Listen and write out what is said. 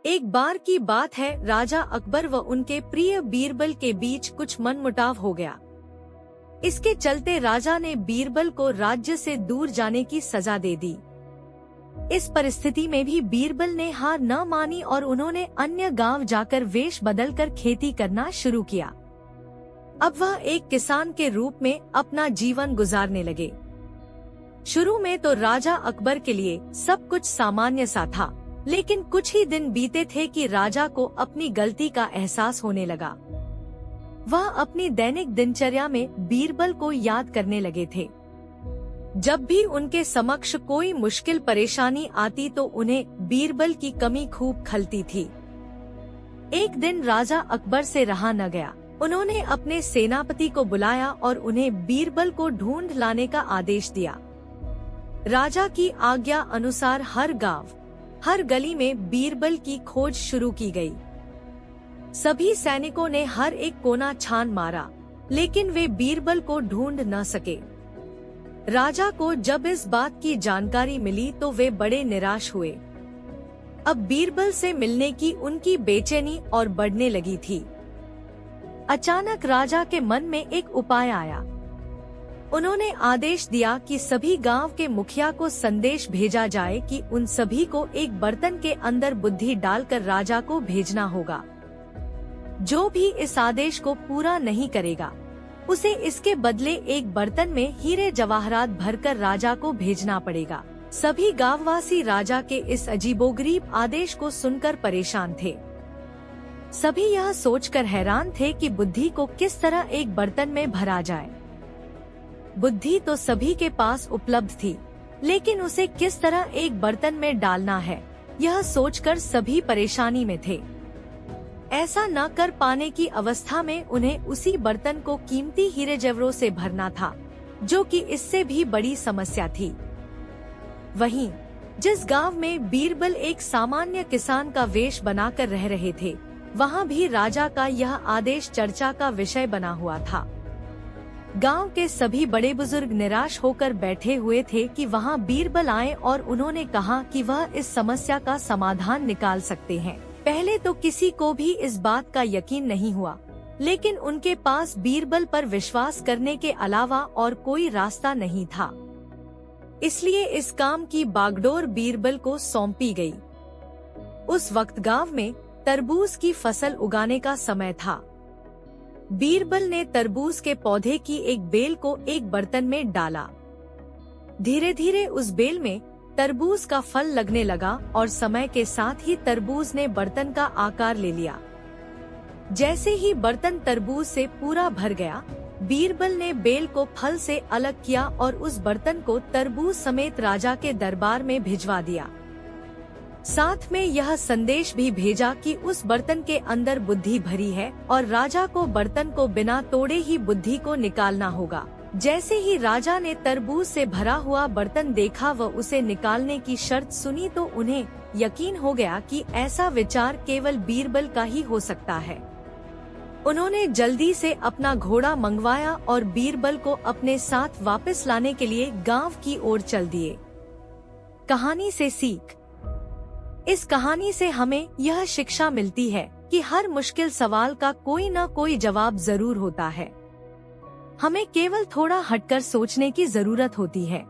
एक बार की बात है, राजा अकबर व उनके प्रिय बीरबल के बीच कुछ मनमुटाव हो गया। इसके चलते राजा ने बीरबल को राज्य से दूर जाने की सजा दे दी। इस परिस्थिति में भी बीरबल ने हार न मानी और उन्होंने अन्य गांव जाकर वेश बदलकर खेती करना शुरू किया। अब वह एक किसान के रूप में अपना जीवन गुजारने लगे। शुरू में तो राजा अकबर के लिए सब कुछ सामान्य सा था, लेकिन कुछ ही दिन बीते थे कि राजा को अपनी गलती का एहसास होने लगा। वह अपनी दैनिक दिनचर्या में बीरबल को याद करने लगे थे। जब भी उनके समक्ष कोई मुश्किल परेशानी आती तो उन्हें बीरबल की कमी खूब खलती थी। एक दिन राजा अकबर से रहा न गया। उन्होंने अपने सेनापति को बुलाया और उन्हें बीरबल को ढूंढ लाने का आदेश दिया। राजा की आज्ञा अनुसार हर गांव, हर गली में बीरबल की खोज शुरू की गई। सभी सैनिकों ने हर एक कोना छान मारा, लेकिन वे बीरबल को ढूंढ न सके। राजा को जब इस बात की जानकारी मिली तो वे बड़े निराश हुए। अब बीरबल से मिलने की उनकी बेचैनी और बढ़ने लगी थी। अचानक राजा के मन में एक उपाय आया। उन्होंने आदेश दिया कि सभी गांव के मुखिया को संदेश भेजा जाए कि उन सभी को एक बर्तन के अंदर बुद्धि डालकर राजा को भेजना होगा। जो भी इस आदेश को पूरा नहीं करेगा, उसे इसके बदले एक बर्तन में हीरे जवाहरात भरकर राजा को भेजना पड़ेगा। सभी गांववासी राजा के इस अजीबोगरीब आदेश को सुनकर परेशान थे। सभी यह सोचकर हैरान थे कि बुद्धि को किस तरह एक बर्तन में भरा जाए। बुद्धि तो सभी के पास उपलब्ध थी, लेकिन उसे किस तरह एक बर्तन में डालना है, यह सोचकर सभी परेशानी में थे। ऐसा न कर पाने की अवस्था में उन्हें उसी बर्तन को कीमती हीरे जवाहरों से भरना था, जो कि इससे भी बड़ी समस्या थी। वहीं जिस गांव में बीरबल एक सामान्य किसान का वेश बनाकर रह रहे थे, वहां भी राजा का यह आदेश चर्चा का विषय बना हुआ था। गांव के सभी बड़े बुजुर्ग निराश होकर बैठे हुए थे कि वहां बीरबल आए और उन्होंने कहा कि वह इस समस्या का समाधान निकाल सकते हैं। पहले तो किसी को भी इस बात का यकीन नहीं हुआ, लेकिन उनके पास बीरबल पर विश्वास करने के अलावा और कोई रास्ता नहीं था। इसलिए इस काम की बागडोर बीरबल को सौंपी गई। उस वक्त गांव में तरबूज की फसल उगाने का समय था। बीरबल ने तरबूज के पौधे की एक बेल को एक बर्तन में डाला। धीरे धीरे उस बेल में तरबूज का फल लगने लगा और समय के साथ ही तरबूज ने बर्तन का आकार ले लिया। जैसे ही बर्तन तरबूज से पूरा भर गया, बीरबल ने बेल को फल से अलग किया और उस बर्तन को तरबूज समेत राजा के दरबार में भिजवा दिया। साथ में यह संदेश भी भेजा कि उस बर्तन के अंदर बुद्धि भरी है और राजा को बर्तन को बिना तोड़े ही बुद्धि को निकालना होगा। जैसे ही राजा ने तरबूज से भरा हुआ बर्तन देखा व उसे निकालने की शर्त सुनी तो उन्हें यकीन हो गया कि ऐसा विचार केवल बीरबल का ही हो सकता है। उन्होंने जल्दी से अपना घोड़ा मंगवाया और बीरबल को अपने साथ वापस लाने के लिए गांव की ओर चल दिए। कहानी से सीख। इस कहानी से हमें यह शिक्षा मिलती है कि हर मुश्किल सवाल का कोई न कोई जवाब जरूर होता है। हमें केवल थोड़ा हटकर सोचने की जरूरत होती है।